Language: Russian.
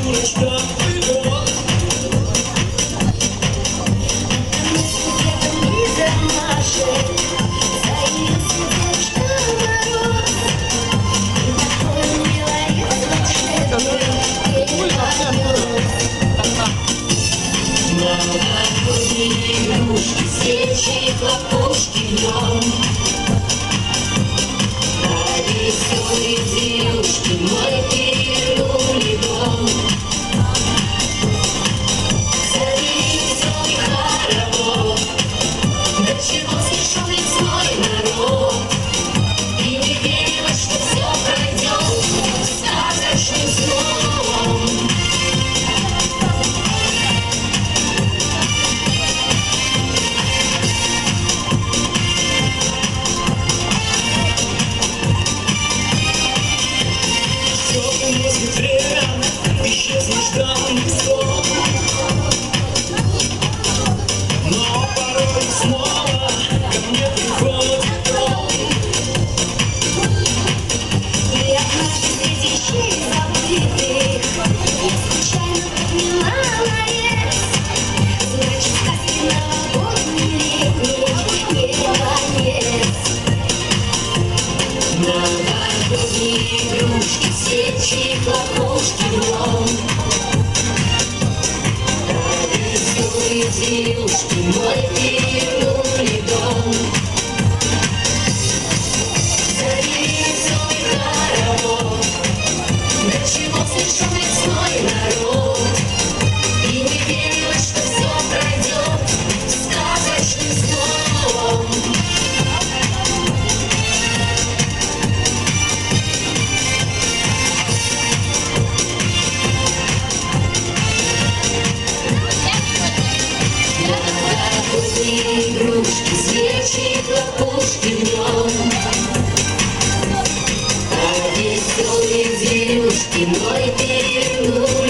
дурочка, ты вот. Новогодние игрушки, свечи, хлопушки днем. А веселые девушки мой перевернули дом. Заведен хоровод, до чего смешон лесной народ. И не верилось, что все пройдет сказочным сном. Время исчезнешь давний сон, но порой снова ко мне приходит он. И однажды среди вещей забытых я случайно подняла ларец. Значит, сказки новогодние летние не конец. Новогодние игрушки, свечи, хлопушки днем. А веселые девушки мой перевернули дом. Завели веселый хоровод, до чего смешон лесной народ. И не верилось, что все пройдет сказочным сном. Новогодние игрушки, свечи, хлопушки днем. А веселые девушки мой перевернули